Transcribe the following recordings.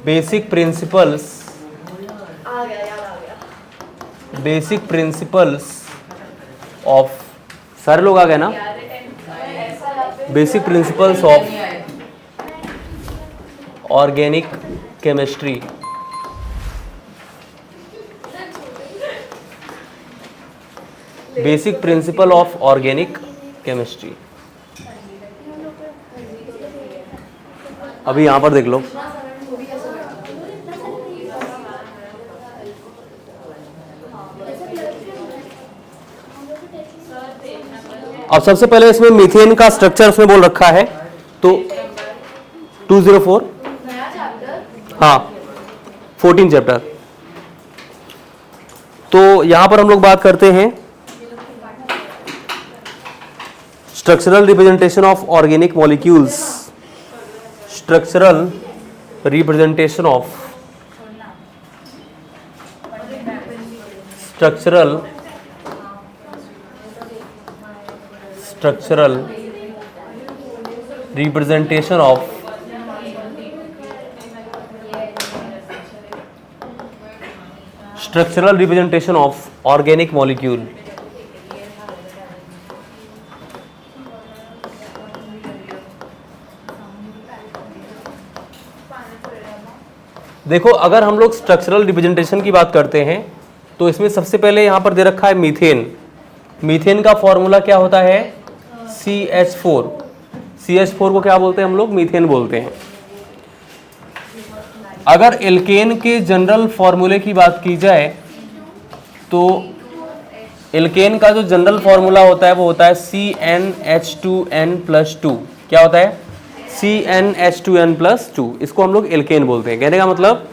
Basic principles of, सारे लोग आ गए ना? Basic principles of organic chemistry. Basic principle of organic chemistry. अभी यहां पर देख लो, अब सबसे पहले इसमें मीथेन का स्ट्रक्चर उसमें बोल रखा है, तो 204, हाँ 14 चैप्टर। तो यहां पर हम लोग बात करते हैं structural representation of organic molecules. Structural representation of structural representation of structural representation of organic molecule. देखो, अगर हम लोग स्ट्रक्चरल रिप्रेजेंटेशन की बात करते हैं तो इसमें सबसे पहले यहां पर दे रखा है मीथेन। मीथेन का फॉर्मूला क्या होता है? CH4। CH4 को क्या बोलते हैं हम लोग? मीथेन बोलते हैं। अगर एल्केन के जनरल फॉर्मूले की बात की जाए तो एल्केन का जो जनरल फॉर्मूला होता है वो होता है CnH2n+2। क्या होता है? CnH2n+2। इसको हम लोग एल्केन बोलते हैं। कहने का मतलब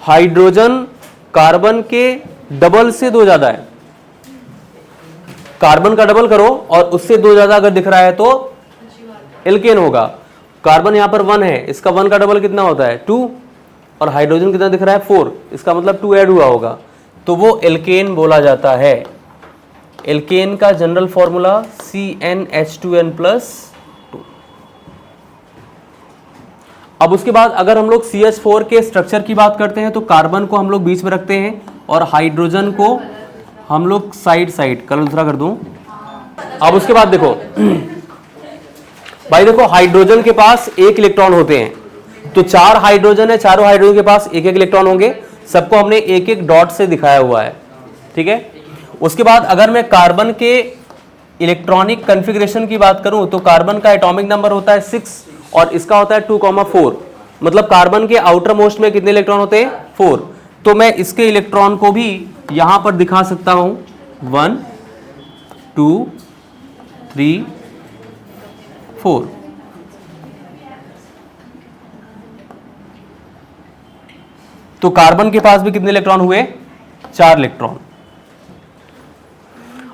हाइड्रोजन कार्बन के डबल से 2 ज्यादा है। कार्बन का डबल करो और उससे 2 ज्यादा अगर दिख रहा है तो एल्केन होगा। कार्बन यहां पर 1 है, इसका 1 का डबल कितना होता है? 2, और हाइड्रोजन कितना दिख रहा है? 4, इसका मतलब 2 ऐड हुआ होगा, तो वो एल्केन बोला जाता है। एल्केन का जनरल फॉर्मूला CnH2n+2। अब उसके बाद अगर हम लोग CH4 के स्ट्रक्चर की बात करते हैं तो कार्बन को हम लोग बीच में रखते हैं और हाइड्रोजन को हम लोग साइड कलर दूसरा कर दूं। अब उसके बाद देखो भाई, देखो हाइड्रोजन के पास 1 इलेक्ट्रॉन होते हैं, तो 4 हाइड्रोजन है, चारों हाइड्रोजन के पास 1-1 इलेक्ट्रॉन होंगे। सबको हमने 1-1 डॉट से दिखाया हुआ है, ठीक है। उसके बाद अगर मैं कार्बन के इलेक्ट्रॉनिक कॉन्फ़िगरेशन की बात करूं तो कार्बन का एटॉमिक नंबर होता है 6 और इसका होता है 2,4। मतलब कार्बन के आउटर मोस्ट में कितने इलेक्ट्रॉन होते हैं? 4। तो मैं इसके इलेक्ट्रॉन को भी यहां पर दिखा सकता हूं, 1 2 3 4। तो कार्बन के पास भी कितने इलेक्ट्रॉन हुए? 4 इलेक्ट्रॉन।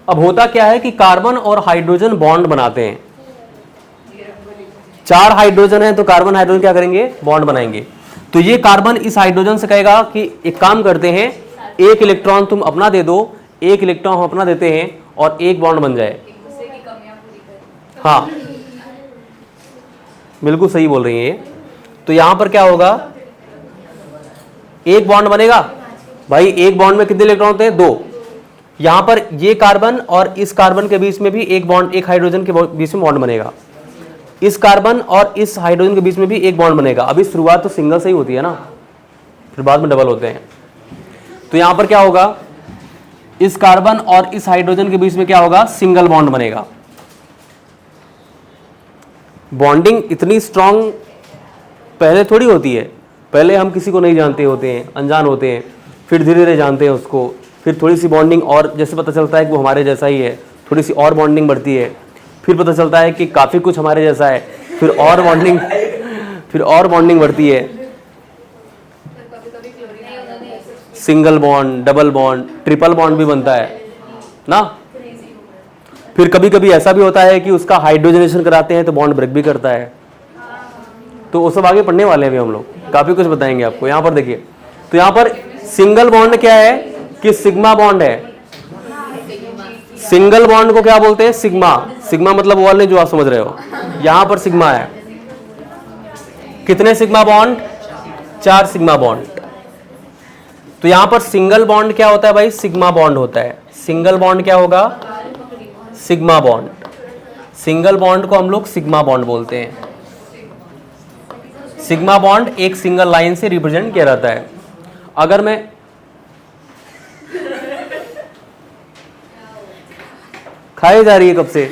अब होता क्या है कि कार्बन और हाइड्रोजन बॉन्ड बनाते हैं। 4 हाइड्रोजन है तो कार्बन हाइड्रोजन क्या करेंगे? बॉन्ड बनाएंगे। तो ये कार्बन इस हाइड्रोजन से कहेगा कि एक काम करते हैं, 1 इलेक्ट्रॉन तुम अपना दे दो, 1 इलेक्ट्रॉन हम अपना देते हैं और 1 बॉन्ड बन जाए। हाँ, बिल्कुल सही बोल रही हैं ये। तो यहां पर क्या होगा? 1 बॉन्ड बनेगा भाई। 1 बॉन्ड में कितने इलेक्ट्रॉन होते हैं? 2। यहां पर ये कार्बन और इस कार्बन के बीच में भी 1 बॉन्ड, 1 हाइड्रोजन के बीच में बॉन्ड बनेगा। इस कार्बन और इस हाइड्रोजन के बीच में भी 1 बॉन्ड बनेगा। अभी शुरुआत तो सिंगल से ही होती है ना, फिर बाद में डबल होते हैं। तो यहां पर क्या होगा? इस कार्बन और इस हाइड्रोजन के बीच में क्या होगा? सिंगल बॉन्ड बनेगा। बॉन्डिंग इतनी स्ट्रांग पहले थोड़ी होती है। पहले हम किसी को नहीं जानते होते हैं, अनजान होते हैं, फिर धीरे धीरे जानते हैं उसको, फिर थोड़ी सी बॉन्डिंग और जैसे पता चलता है कि वो हमारे जैसा ही है, थोड़ी सी और बॉन्डिंग बढ़ती है, फिर पता चलता है कि काफ़ी कुछ हमारे जैसा है, फिर और बॉन्डिंग बढ़ती है। Single bond, double bond, triple bond भी बनता है ना। फिर कभी कभी ऐसा भी होता है कि उसका हाइड्रोजनेशन कराते हैं तो बॉन्ड ब्रेक भी करता है। तो वो सब आगे पढ़ने वाले हैं हम लोग, काफ़ी कुछ बताएंगे आपको। यहाँ पर देखिए, तो यहाँ पर सिंगल बॉन्ड क्या है कि सिग्मा बॉन्ड है। सिंगल बॉन्ड को क्या बोलते हैं? सिग्मा। सिग्मा मतलब वो वाले जो आप समझ रहे हो, यहाँ पर सिग्मा है। कितने सिग्मा बॉन्ड? 4 sigma bond. तो यहां पर सिंगल बॉन्ड क्या होता है भाई? सिग्मा बॉन्ड होता है। सिंगल बॉन्ड क्या होगा? Sigma bond. सिंगल बॉन्ड को हम लोग सिग्मा बॉन्ड बोलते हैं। सिग्मा बॉन्ड एक सिंगल लाइन से रिप्रेजेंट किया जाता है। अगर मैं खाई जा रही है कब से,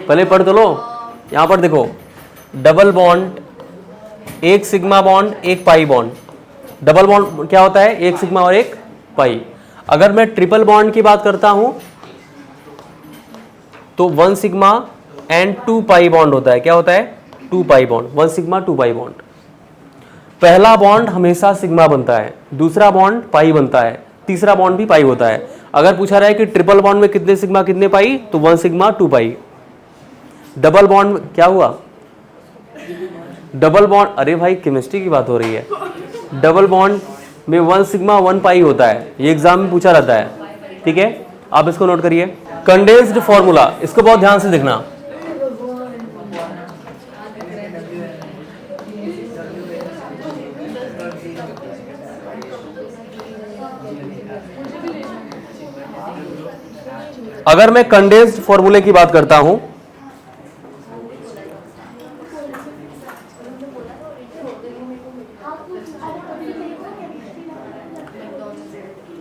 पहले पढ़ तो लो। यहां पर देखो, डबल बॉन्ड, एक सिग्मा बॉन्ड, एक पाई बॉन्ड। डबल बॉन्ड क्या होता है? एक सिग्मा और एक पाई। अगर मैं ट्रिपल बॉन्ड की बात करता हूं तो 1 सिग्मा एंड 2 पाई बॉन्ड होता है। क्या होता है? 2 pi bond. 1 sigma 2 pi bond. पहला बॉन्ड हमेशा सिग्मा बनता है, दूसरा बॉन्ड पाई बनता है, तीसरा बॉन्ड भी पाई होता है। अगर पूछा रहा है कि ट्रिपल बॉन्ड में कितने सिग्मा कितने पाई, तो 1 सिग्मा 2 पाई। डबल बॉन्ड क्या हुआ? डबल बॉन्ड, अरे भाई केमिस्ट्री की बात हो रही है। डबल बॉन्ड में 1 सिग्मा 1 पाई होता है। ये एग्जाम में पूछा रहता है, ठीक है, आप इसको नोट करिए। कंडेंस्ड फॉर्मूला, इसको बहुत ध्यान से देखना। अगर मैं कंडेंस्ड फॉर्मूले की बात करता हूं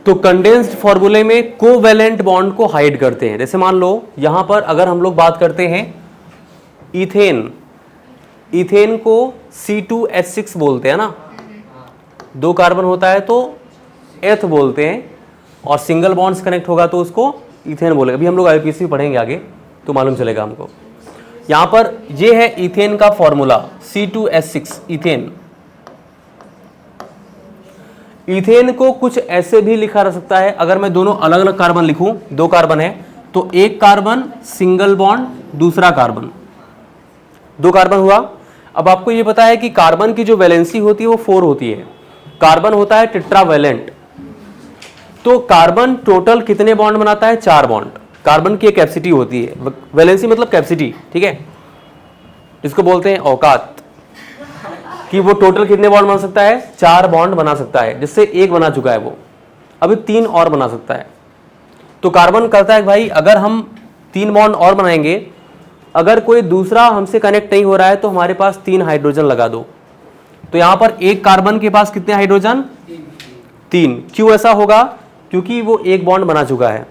तो कंडेंस्ड फॉर्मूले में कोवैलेंट बॉन्ड को हाइड करते हैं। जैसे मान लो यहां पर अगर हम लोग बात करते हैं इथेन, इथेन को C2H6 बोलते हैं ना, 2 कार्बन होता है तो एथ बोलते हैं, और सिंगल बॉन्ड से कनेक्ट होगा तो उसको इथेन बोलेगा। अभी हम लोग आईपीसी पढ़ेंगे आगे तो मालूम चलेगा हमको। यहां पर ये है इथेन का फॉर्मूला C2H6 इथेन। इथेन को कुछ ऐसे भी लिखा जा सकता है, अगर मैं दोनों अलग अलग कार्बन लिखूं, 2 कार्बन है तो एक कार्बन सिंगल बॉन्ड, दूसरा कार्बन, 2 कार्बन हुआ। अब आपको ये पता है कि कार्बन की जो वैलेंसी होती है वो 4 होती है। कार्बन होता है टेट्रावैलेंट। तो कार्बन टोटल कितने बॉन्ड बनाता है? 4 बॉन्ड। कार्बन की एक कैपेसिटी होती है, वैलेंसी मतलब कैपेसिटी, ठीक है, जिसको बोलते हैं औकात, कि वो टोटल कितने बॉन्ड बना सकता है? 4 बॉन्ड बना सकता है, जिससे 1 बना चुका है वो, अभी 3 और बना सकता है। तो कार्बन कहता है भाई अगर हम 3 बॉन्ड और बनाएंगे, अगर कोई दूसरा हमसे कनेक्ट नहीं हो रहा है तो हमारे पास 3 हाइड्रोजन लगा दो। तो यहां पर एक कार्बन के पास कितने हाइड्रोजन? 3। क्यों ऐसा होगा? क्योंकि वो 1 बॉन्ड बना चुका है।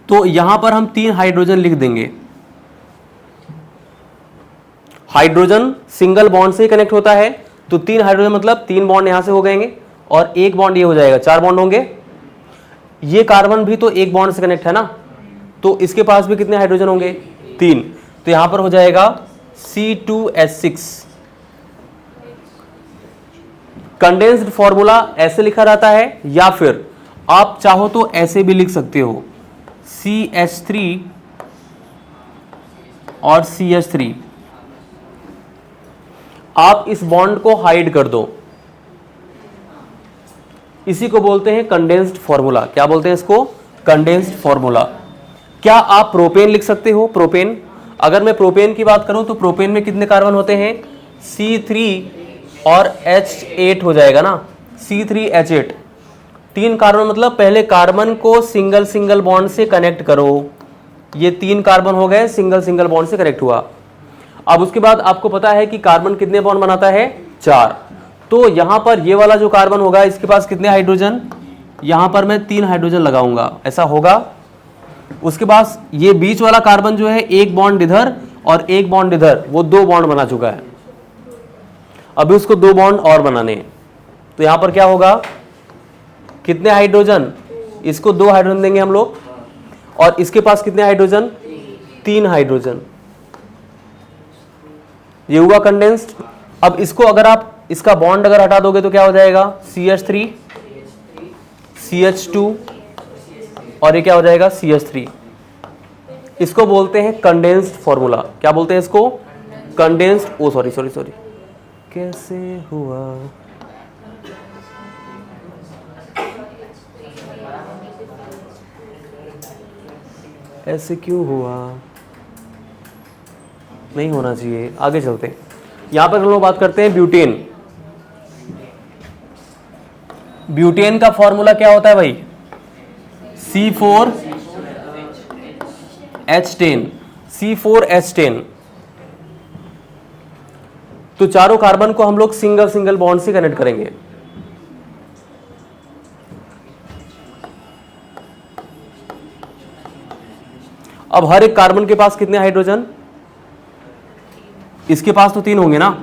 तो यहां पर हम 3 हाइड्रोजन लिख देंगे। हाइड्रोजन सिंगल बॉन्ड से कनेक्ट होता है, तो 3 हाइड्रोजन मतलब 3 बॉन्ड यहां से हो गएंगे और 1 बॉन्ड ये हो जाएगा, 4 बॉन्ड होंगे। ये कार्बन भी तो 1 बॉन्ड से कनेक्ट है ना, तो इसके पास भी कितने हाइड्रोजन होंगे? 3। तो यहां पर हो जाएगा C2H6। कंडेंस्ड फॉर्मूला ऐसे लिखा जाता है, या फिर आप चाहो तो ऐसे भी लिख सकते हो, CH3 और CH3। आप इस बॉन्ड को हाइड कर दो, इसी को बोलते हैं कंडेंस्ड फॉर्मूला। क्या बोलते हैं इसको? Condensed formula. क्या आप प्रोपेन लिख सकते हो? प्रोपेन, अगर मैं प्रोपेन की बात करूं तो प्रोपेन में कितने कार्बन होते हैं? C3 और H8 हो जाएगा ना, C3H8। 3 कार्बन मतलब पहले कार्बन को सिंगल सिंगल बॉन्ड से कनेक्ट करो, ये 3 कार्बन हो गए, सिंगल सिंगल बॉन्ड से कनेक्ट हुआ। अब उसके बाद आपको पता है कि कार्बन कितने बॉन्ड बनाता है? 4। तो यहां पर ये वाला जो कार्बन होगा इसके पास कितने हाइड्रोजन? यहां पर मैं 3 हाइड्रोजन लगाऊंगा, ऐसा होगा। उसके बाद ये बीच वाला कार्बन जो है 1 बॉन्ड इधर और 1 बॉन्ड इधर, वो 2 बॉन्ड बना चुका है, अभी उसको 2 बॉन्ड और बनाने हैं। तो यहां पर क्या होगा? कितने हाइड्रोजन? इसको 2 हाइड्रोजन देंगे हम लोग, और इसके पास कितने हाइड्रोजन? 3 हाइड्रोजन। ये हुआ कंडेंस्ड। अब इसको अगर आप इसका बॉन्ड अगर हटा दोगे तो क्या हो जाएगा? CH3, CH2 और ये क्या हो जाएगा? CH3। इसको बोलते हैं कंडेंस्ड फॉर्मूला। क्या बोलते हैं इसको? कंडेंस्ड। ओ सॉरी, कैसे हुआ? ऐसे क्यों हुआ? नहीं होना चाहिए, आगे चलते हैं। यहां पर हम लोग बात करते हैं ब्यूटेन। ब्यूटेन का फॉर्मूला क्या होता है भाई? C4H10, C4H10। तो चारों कार्बन को हम लोग सिंगल सिंगल बॉन्ड से कनेक्ट करेंगे। अब हर एक कार्बन के पास कितने हाइड्रोजन? इसके पास तो 3 होंगे ना,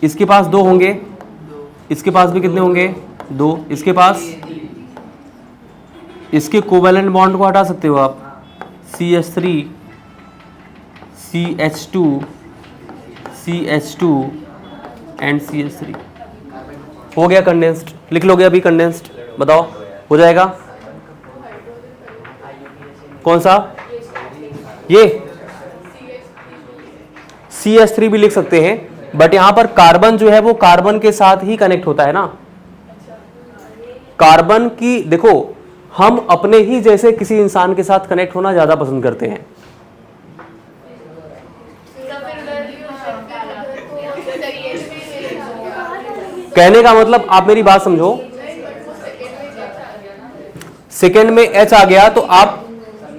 इसके पास 2 होंगे, इसके पास भी कितने होंगे? 2। इसके पास, इसके कोवैलेंट बॉन्ड को हटा सकते हो आप, CH3 CH2 CH2 and CH3। हो गया कंडेंस्ड, लिख लोगे अभी कंडेंस्ड, बताओ हो जाएगा? कौन सा? ये CH3 भी लिख सकते हैं, बट यहां पर कार्बन जो है वो कार्बन के साथ ही कनेक्ट होता है ना। कार्बन की देखो, हम अपने ही जैसे किसी इंसान के साथ कनेक्ट होना ज्यादा पसंद करते हैं। कहने का मतलब आप मेरी बात समझो, सेकेंड में H आ गया तो आप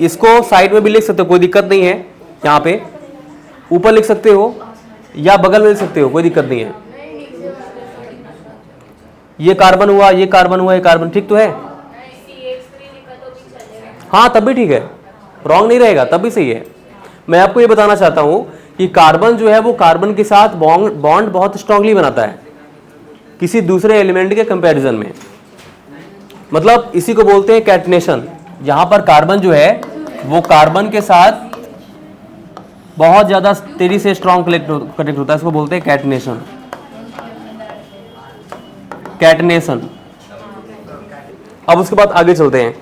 इसको साइड में भी लिख सकते हो, कोई दिक्कत नहीं है। यहां पे ऊपर लिख सकते हो या बगल में लिख सकते हो, कोई दिक्कत नहीं है। ये कार्बन हुआ, ये कार्बन हुआ, ये कार्बन, ठीक तो है? हाँ तब भी ठीक है, रॉन्ग नहीं रहेगा, तब भी सही है। मैं आपको ये बताना चाहता हूं कि कार्बन जो है वो कार्बन के साथ बॉन्ड बहुत स्ट्रांगली बनाता है किसी दूसरे एलिमेंट के कंपैरिजन में। मतलब इसी को बोलते हैं कैटनेशन। यहां पर कार्बन जो है वो कार्बन के साथ बहुत ज्यादा तेजी से स्ट्रॉन्ग कनेक्ट होता है, इसको बोलते हैं कैटनेशन। कैटनेशन। अब उसके बाद आगे चलते हैं।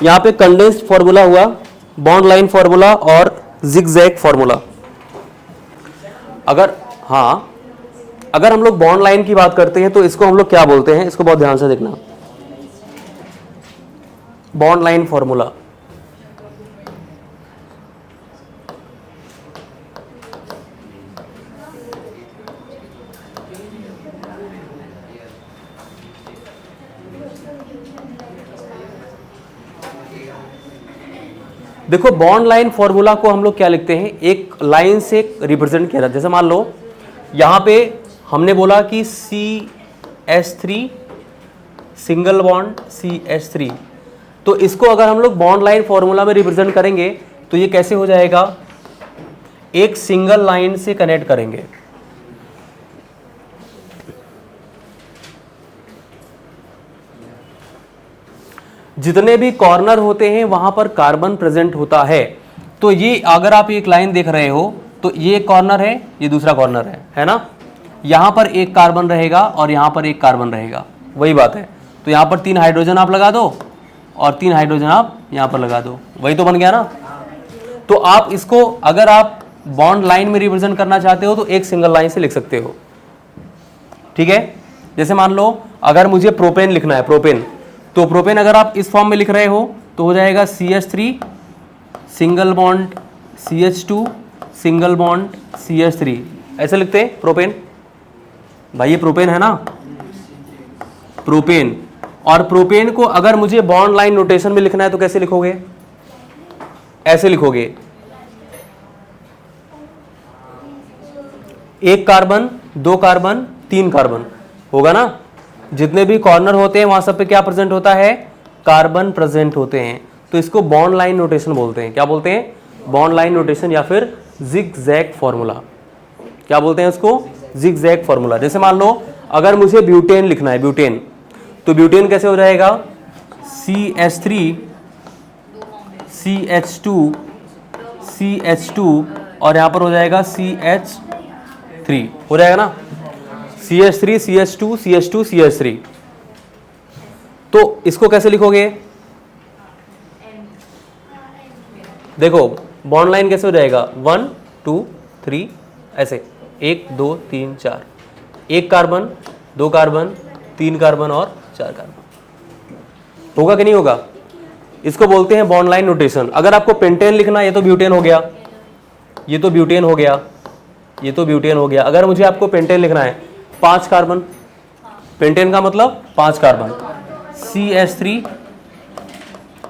यहां पे कंडेंस्ड फॉर्मूला हुआ, बॉन्ड लाइन फॉर्मूला और जिगजैग फॉर्मूला। अगर हम लोग बॉन्ड लाइन की बात करते हैं तो इसको हम लोग क्या बोलते हैं, इसको बहुत ध्यान से देखना। बॉन्ड लाइन फॉर्मूला, देखो बॉन्ड लाइन फॉर्मूला को हम लोग क्या लिखते हैं, एक लाइन से रिप्रेजेंट किया जाता है। जैसे मान लो यहां पे हमने बोला कि CH3 सिंगल बॉन्ड CH3, तो इसको अगर हम लोग बॉन्ड लाइन फॉर्मूला में रिप्रेजेंट करेंगे तो ये कैसे हो जाएगा, एक सिंगल लाइन से कनेक्ट करेंगे। जितने भी कॉर्नर होते हैं वहां पर कार्बन प्रेजेंट होता है। तो ये अगर आप एक लाइन देख रहे हो तो ये एक कॉर्नर है, ये दूसरा कॉर्नर है ना। यहां पर एक कार्बन रहेगा और यहां पर एक कार्बन रहेगा, वही बात है। तो यहां पर 3 हाइड्रोजन आप लगा दो और 3 हाइड्रोजन आप यहां पर लगा दो, वही तो बन गया ना। तो आप इसको अगर आप बॉन्ड लाइन में रिप्रेजेंट करना चाहते हो तो एक सिंगल लाइन से लिख सकते हो, ठीक है। जैसे मान लो अगर मुझे प्रोपेन लिखना है, प्रोपेन, तो प्रोपेन अगर आप इस फॉर्म में लिख रहे हो तो हो जाएगा CH3 single bond CH2 single bond CH3, ऐसे लिखते हैं प्रोपेन। भाई ये प्रोपेन है ना, प्रोपेन। और प्रोपेन को अगर मुझे बॉन्ड लाइन नोटेशन में लिखना है तो कैसे लिखोगे, ऐसे लिखोगे, एक कार्बन, 2 कार्बन, 3 कार्बन, होगा ना। जितने भी कॉर्नर होते हैं वहां सब पे क्या प्रेजेंट होता है, कार्बन प्रेजेंट होते हैं। तो इसको बॉन्ड लाइन नोटेशन बोलते हैं। क्या बोलते हैं, बॉन्ड लाइन नोटेशन या फिर जिगजैग फॉर्मूला। क्या बोलते हैं इसको, जिगजैग फॉर्मूला। जैसे मान लो अगर मुझे ब्यूटेन लिखना है, ब्यूटेन, तो ब्यूटेन कैसे हो जाएगा, CH3 CH2 CH2 और यहां पर हो जाएगा CH3, हो जाएगा ना, CH3 CH2 CH2 CH3। तो इसको कैसे लिखोगे, देखो बॉन्ड लाइन कैसे हो जाएगा, 1 2 3 ऐसे, 1 2 3 4, एक कार्बन, 2 कार्बन, 3 कार्बन और 4 कार्बन। होगा कि नहीं होगा, इसको बोलते हैं बॉन्ड लाइन नोटेशन। अगर आपको पेंटेन लिखना है, ये तो ब्यूटेन हो गया, ये तो ब्यूटेन हो गया, ये तो ब्यूटेन हो गया। अगर मुझे आपको पेंटेन लिखना है, 5 कार्बन, पेंटेन का मतलब 5 carbon, CH3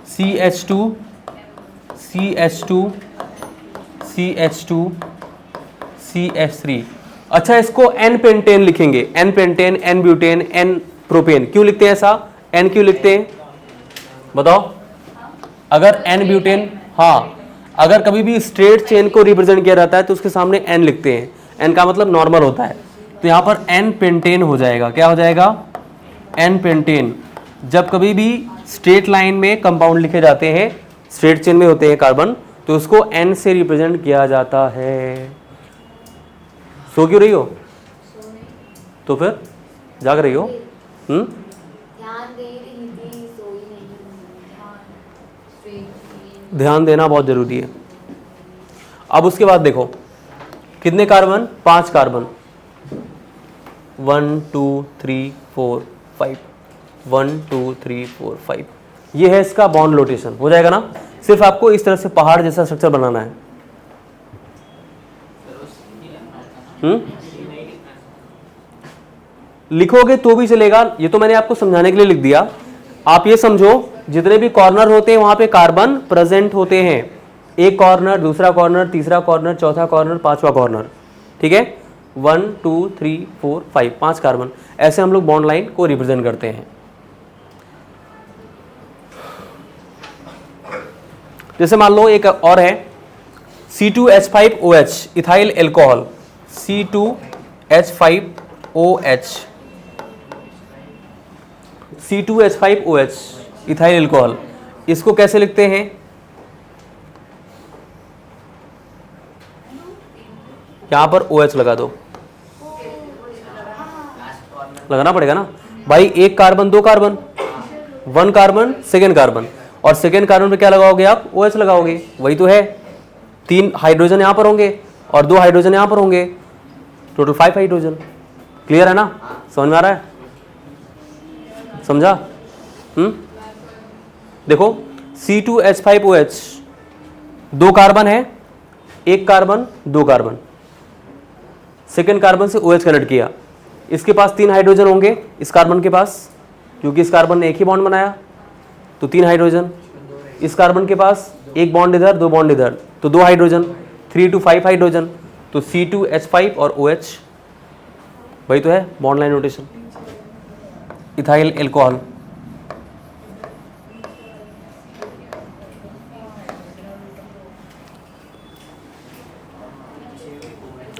CH2 CH2 CH2 CH3। अच्छा, इसको एन पेंटेन लिखेंगे, N pentane, N butane, N propane. क्यों लिखते हैं ऐसा, एन क्यों लिखते हैं बताओ? अगर एन ब्यूटेन, हाँ, अगर कभी भी स्ट्रेट चेन को रिप्रेजेंट किया जाता है तो उसके सामने एन लिखते हैं, एन का मतलब नॉर्मल होता है, तो यहां पर एन पेंटेन हो जाएगा। क्या हो जाएगा, एन पेंटेन। जब कभी भी स्ट्रेट लाइन में कंपाउंड लिखे जाते हैं, स्ट्रेट चेन में होते हैं कार्बन, तो उसको एन से रिप्रेजेंट किया जाता है। सो क्यों रही हो? तो फिर जाग रही हो? ध्यान दे रही थी, सोई नहीं। ध्यान देना बहुत जरूरी है। अब उसके बाद देखो कितने कार्बन, 5 कार्बन, 1 2 3 4 5, 1 2 3 4 5। ये है इसका बॉन्ड रोटेशन, हो जाएगा ना? सिर्फ आपको इस तरह से पहाड़ जैसा स्ट्रक्चर बनाना है। लिखोगे तो भी चलेगा, ये तो मैंने आपको समझाने के लिए लिख दिया। आप ये समझो, जितने भी कॉर्नर होते हैं वहां पे कार्बन प्रेजेंट होते हैं। एक कॉर्नर, दूसरा कॉर्नर, तीसरा कॉर्नर, चौथा कॉर्नर, पांचवा कॉर्नर, ठीक है? 1 2 3 4 5, 5 कार्बन। ऐसे हम लोग बॉन्ड लाइन को रिप्रेजेंट करते हैं। जैसे मान लो एक और है, C2H5OH, ethyl alcohol, C2H5OH, C2H5OH, ethyl alcohol. इसको कैसे लिखते हैं? यहां पर OH लगा दो, लगाना पड़ेगा ना भाई। एक कार्बन, दो कार्बन, 1 कार्बन, सेकेंड कार्बन, और सेकेंड कार्बन पे क्या लगाओगे आप? OH लगाओगे, वही तो है। 3 हाइड्रोजन यहां पर होंगे और 2 हाइड्रोजन यहां पर होंगे, टोटल 5 हाइड्रोजन। क्लियर है ना? समझ में आ रहा है? समझा? देखो C2H5OH, 2 कार्बन है, 1 कार्बन, 2 कार्बन, सेकेंड कार्बन से OH कनेक्ट किया। इसके पास 3 हाइड्रोजन होंगे, इस कार्बन के पास, क्योंकि इस कार्बन ने एक ही बॉन्ड बनाया, तो 3 हाइड्रोजन। इस कार्बन के पास 1 बॉन्ड इधर, 2 बॉन्ड इधर, तो 2 हाइड्रोजन, 3 to 5 हाइड्रोजन, तो C2H5 और OH, वही तो है bond line rotation, ethyl alcohol.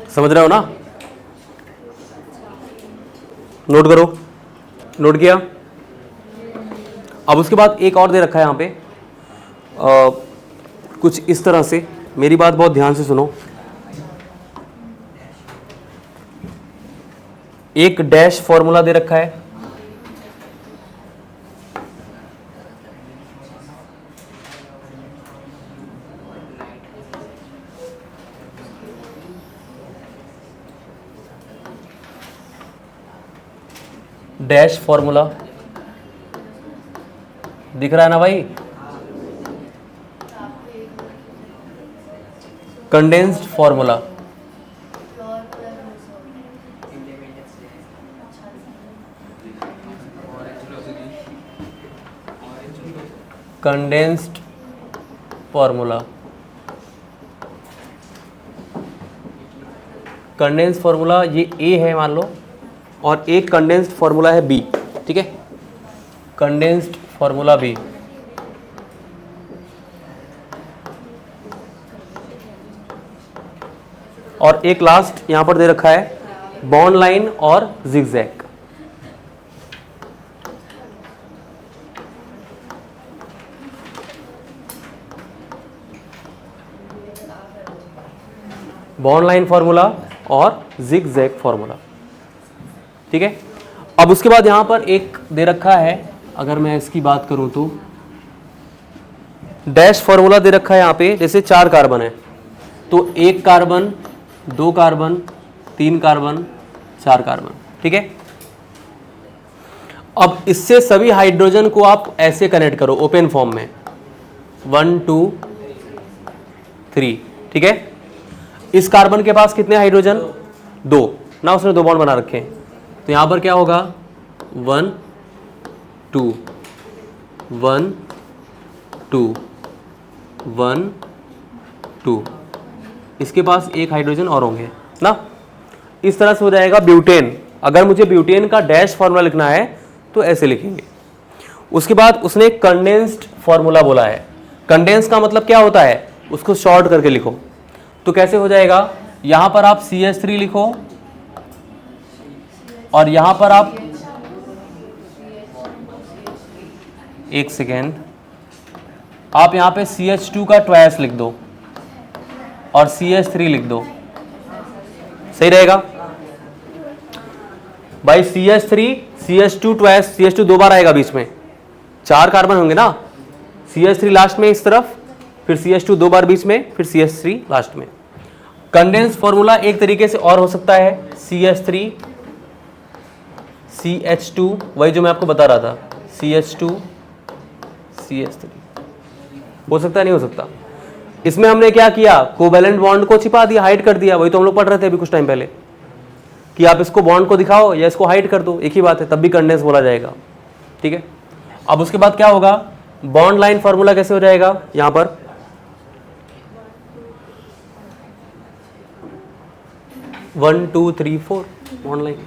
समझ रहे हो ना? नोट करो, नोट किया? अब उसके बाद एक और दे रखा है यहां पे, कुछ इस तरह से, मेरी बात बहुत ध्यान से सुनो। एक डैश फॉर्मूला दे रखा है, डैश फॉर्मूला दिख रहा है ना भाई? Condensed formula, condensed formula, condensed formula ये ए है मान लो, और एक कंडेंस्ड फॉर्मूला है बी, ठीक है? Condensed formula B. और एक लास्ट यहां पर दे रखा है बॉन्ड लाइन और जिगजैग। बॉन्ड लाइन फॉर्मूला और जिगजैग फॉर्मूला, ठीक है? अब उसके बाद यहां पर एक दे रखा है, अगर मैं इसकी बात करूं तो डैश फॉर्मूला दे रखा है यहां पे। जैसे 4 कार्बन है तो 1 कार्बन, 2 कार्बन, 3 कार्बन, 4 कार्बन, ठीक है? अब इससे सभी हाइड्रोजन को आप ऐसे कनेक्ट करो ओपन फॉर्म में, 1 2 3, ठीक है? इस कार्बन के पास कितने हाइड्रोजन? 2 ना, उसने 2 बॉन्ड बना रखे हैं, तो यहां पर क्या होगा? 1 2 1 2 1 2, इसके पास एक हाइड्रोजन और होंगे ना। इस तरह से हो जाएगा ब्यूटेन। अगर मुझे ब्यूटेन का डैश फार्मूला लिखना है तो ऐसे लिखेंगे। उसके बाद उसने एक कंडेंस्ड फार्मूला बोला है। कंडेंस का मतलब क्या होता है, उसको शॉर्ट करके लिखो। तो कैसे हो जाएगा, यहां पर आप CH3 लिखो और यहां पर आप, एक सेकेंड, आप यहां पे CH2 का ट्वाइस लिख दो और CH3 लिख दो, सही रहेगा भाई। CH3 CH2 ट्वाइस, CH2 दो बार आएगा बीच में, 4 कार्बन होंगे ना। CH3 लास्ट में इस तरफ, फिर CH2 दो बार बीच में, फिर CH3 लास्ट में। कंडेंस फॉर्मूला एक तरीके से और हो सकता है, CH3 CH2, वही जो मैं आपको बता रहा था, CH2 CH3 हो सकता है, नहीं हो सकता। इसमें हमने क्या किया, कोवैलेंट बॉन्ड को छिपा दिया, हाइड कर दिया। वही तो हम लोग पढ़ रहे थे अभी कुछ टाइम पहले कि आप इसको बॉन्ड को दिखाओ या इसको हाइड कर दो, एक ही बात है, तब भी कंडेंस बोला जाएगा। ठीक है, अब उसके बाद क्या होगा, बॉन्ड लाइन फॉर्मूला कैसे हो जाएगा, यहां पर 1 2 3 4 बॉन्ड लाइन।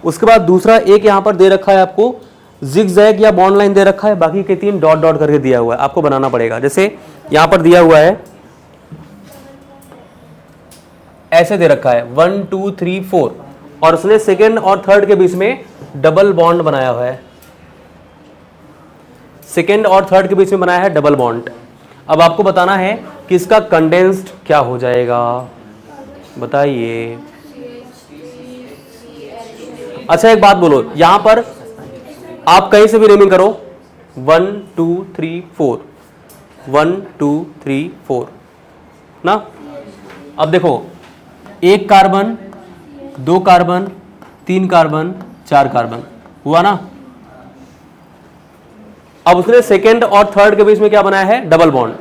उसके बाद दूसरा एक यहां पर दे रखा है आपको, जिगजैग या बॉन्ड लाइन दे रखा है, बाकी के 3 डॉट डॉट करके दिया हुआ है, आपको बनाना पड़ेगा। जैसे यहां पर दिया हुआ है, ऐसे दे रखा है 1 2 3 4, और उसने सेकेंड और थर्ड के बीच में डबल बॉन्ड बनाया हुआ है। सेकेंड और थर्ड के बीच में बनाया है डबल बॉन्ड। अब आपको बताना है कि इसका कंडेंस्ड क्या हो जाएगा, बताइए। अच्छा एक बात बोलो, यहां पर आप कहीं से भी नेमिंग करो, 1 2 3 4 1 2 3 4 ना। अब देखो, एक कार्बन, 2 कार्बन, 3 कार्बन, 4 कार्बन हुआ ना। अब उसने सेकेंड और थर्ड के बीच में क्या बनाया है, डबल बॉन्ड।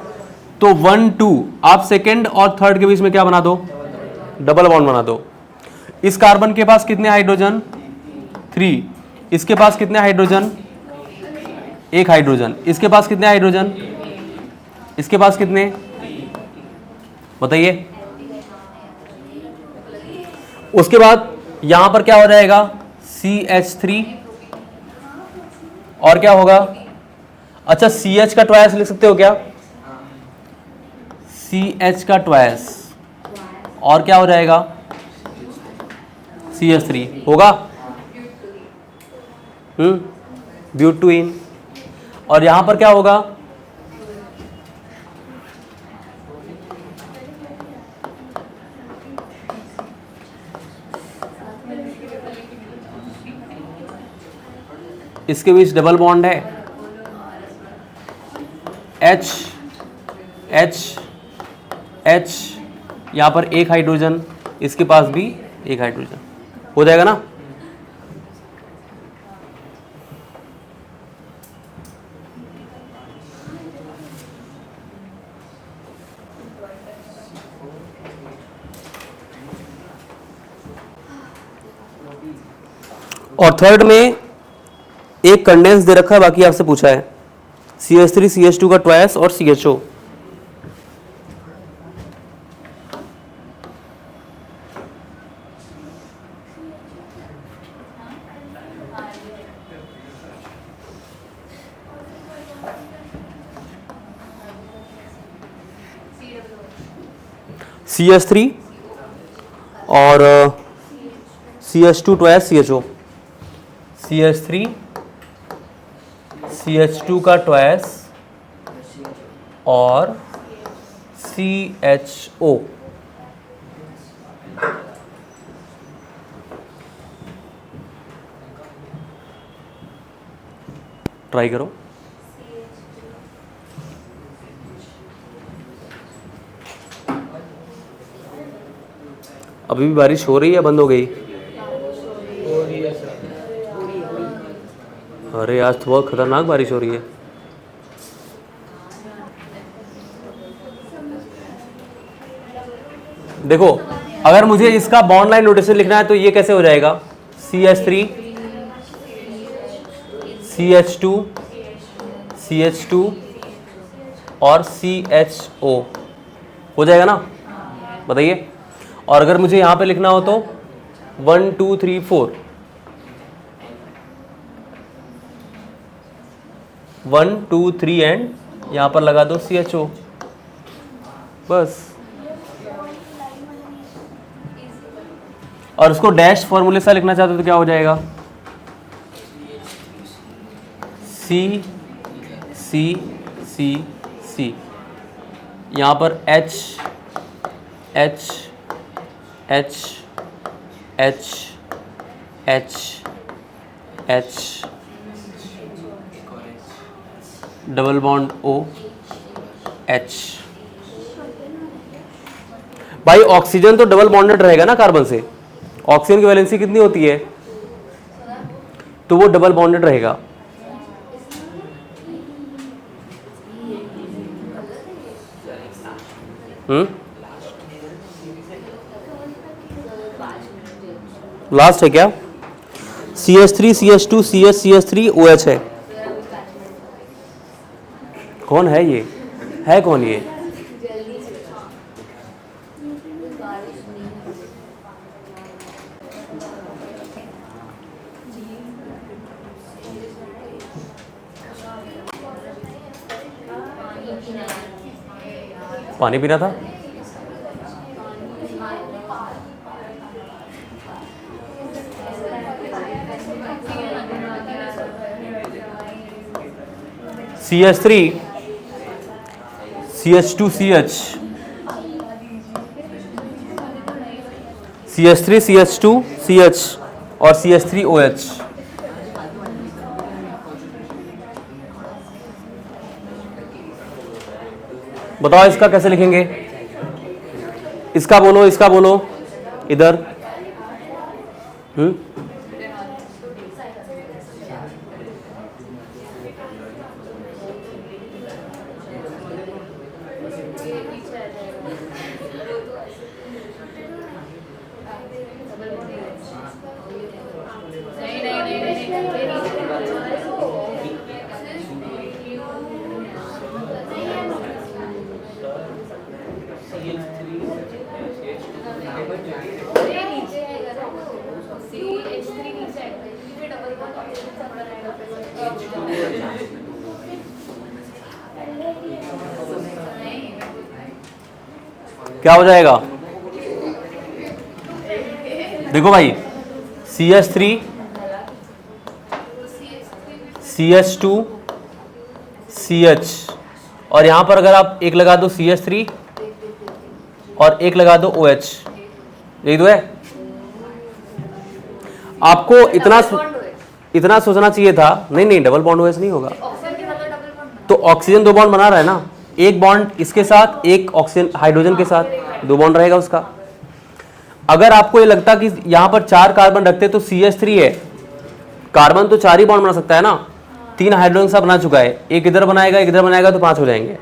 तो 1 2 आप सेकेंड और थर्ड के बीच में क्या बना दो, डबल बॉन्ड बना दो। इस कार्बन के पास कितने हाइड्रोजन, 3। इसके पास कितने हाइड्रोजन, 1 हाइड्रोजन। इसके पास कितने हाइड्रोजन, इसके पास कितने, बताइए। उसके बाद यहां पर क्या हो जाएगा, CH3, और क्या होगा, अच्छा CH का ट्वाइस लिख सकते हो क्या, CH का ट्वाइस, और क्या हो जाएगा, CH3 होगा, ब्यूटेन। और यहां पर क्या होगा, इसके बीच डबल बॉन्ड है, H H H, यहां पर 1 हाइड्रोजन, इसके पास भी 1 हाइड्रोजन, हो जाएगा ना। और थर्ड में एक कंडेंस दे रखा है, बाकी आपसे पूछा है CH3 CH2 का ट्वाइस और CHO। CH3 और CH2 twice CHO, CH3 CH2 का ट्वाइस और CHO। ट्राई करो। अभी भी बारिश हो रही है, बंद हो गई? अरे आज तो बहुत खतरनाक बारिश हो रही है। देखो, अगर मुझे इसका बॉन्ड लाइन नोटेशन लिखना है तो ये कैसे हो जाएगा, CH3 CH2 CH2 और CHO हो जाएगा ना, बताइए। और अगर मुझे यहां पे लिखना हो तो 1 2 3 4 1 2 3 एंड यहां पर लगा दो CHO, बस। और उसको डैश फॉर्मूले से लिखना चाहते हो तो क्या हो जाएगा, C C C C, यहां पर H H H H H H double bond O H। भाई ऑक्सीजन तो डबल बॉन्डेड रहेगा ना कार्बन से, ऑक्सीजन की वैलेंसी कितनी होती है, तो वो डबल बॉन्डेड रहेगा। लास्ट है क्या, CH3 CH2 CH CH3 OH है। कौन है ये, है कौन ये, पानी पीना था। CH3 CH2 CH CH3 CH2 CH और CH3 OH। बताओ इसका कैसे लिखेंगे, इसका बोलो इधर। क्या हो जाएगा, देखो भाई, CH3 CH2 CH, और यहां पर अगर आप एक लगा दो CH3 और एक लगा दो OH, यही तो है। आपको इतना सोचना चाहिए था। नहीं डबल बॉन्ड OH नहीं होगा, तो ऑक्सीजन दो बॉन्ड बना रहा है ना, एक बॉन्ड इसके साथ, एक ऑक्सीजन हाइड्रोजन के साथ, दो बॉन्ड रहेगा उसका। अगर आपको ये लगता कि यहां पर 4 कार्बन रखते तो CH3 है, कार्बन तो 4 ही बॉन्ड बना सकता है ना, 3 हाइड्रोजन सा बना चुका है, एक इधर बनाएगा एक इधर बनाएगा तो 5 हो जाएंगे।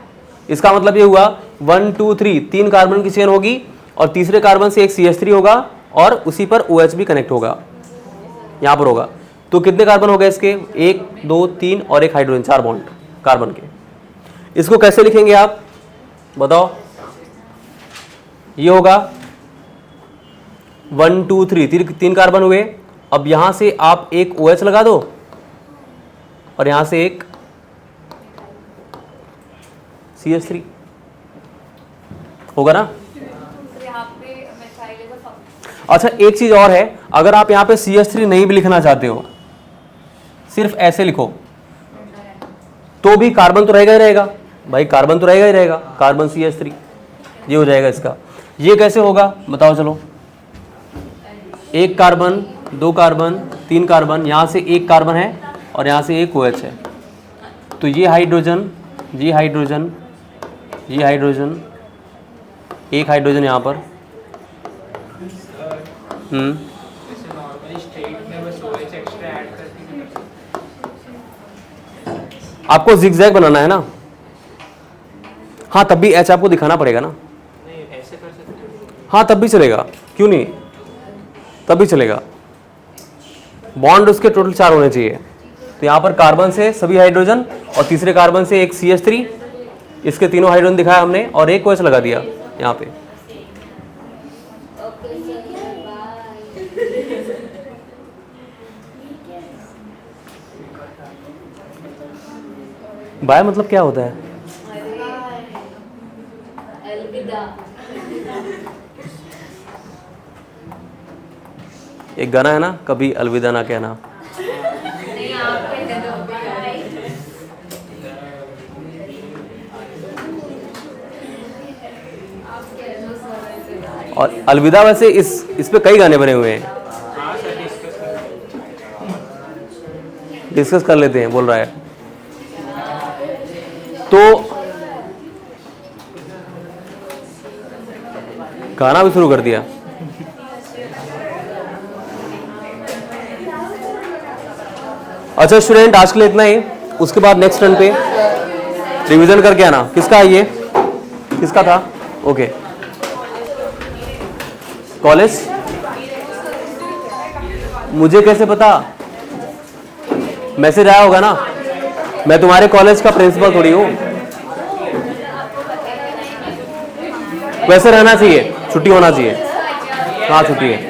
इसका मतलब ये हुआ 1 2 3 3 कार्बन की चेन होगी और तीसरे कार्बन से एक CH3 होगा और उसी पर OH भी कनेक्ट होगा, यहां पर होगा। तो कितने कार्बन हो गए इसके, 1 2 3 और एक हाइड्रोजन, 4 बॉन्ड कार्बन के। इसको कैसे लिखेंगे आप बताओ, ये होगा 1 2 3 3 कार्बन हुए। अब यहां से आप एक OH लगा दो और यहां से एक CH3 होगा ना। अच्छा एक चीज और है, अगर आप यहां पे CH3 नहीं भी लिखना चाहते हो, सिर्फ ऐसे लिखो तो भी कार्बन तो रहेगा ही रहेगा भाई, कार्बन तो रहेगा ही रहेगा, कार्बन CH3, ये हो जाएगा इसका। ये कैसे होगा बताओ चलो, 1 कार्बन 2 कार्बन 3 कार्बन, यहां से एक कार्बन है और यहां से एक OH है, तो ये हाइड्रोजन ये हाइड्रोजन ये हाइड्रोजन, एक हाइड्रोजन यहां पर। आपको जिगजैग बनाना है ना, हाँ तब भी H आपको दिखाना पड़ेगा ना। नहीं ऐसे कर सकते हैं, हाँ तब भी चलेगा, क्यों नहीं, तब भी चलेगा। बॉन्ड उसके टोटल 4 होने चाहिए, तो यहाँ पर कार्बन से सभी हाइड्रोजन और तीसरे कार्बन से एक CH3, इसके तीनों हाइड्रोजन दिखाया हमने और एक कोएस लगा दिया यहाँ पे। Okay sir bye. बाय मतलब क्या होता है? अलविदा। एक गाना है ना, कभी अलविदा ना कहना। नहीं आप कहते तो बाय। आप कह दो सर ऐसे बाय। और अलविदा वैसे इस पे कई गाने बने हुए हैं, डिस्कस कर लेते हैं बोल रहा है। तो गाना भी शुरू कर दिया। अच्छा स्टूडेंट, आज के लिए इतना ही। उसके बाद नेक्स्ट टर्न पे रिवीजन करके आना। किसका है ये? किसका था? ओके। कॉलेज मुझे कैसे पता? मैसेज आया होगा ना। मैं तुम्हारे कॉलेज का प्रिंसिपल थोड़ी हूँ। वैसे रहना चाहिए, छुट्टी होना चाहिए। हाँ छुट्टी है।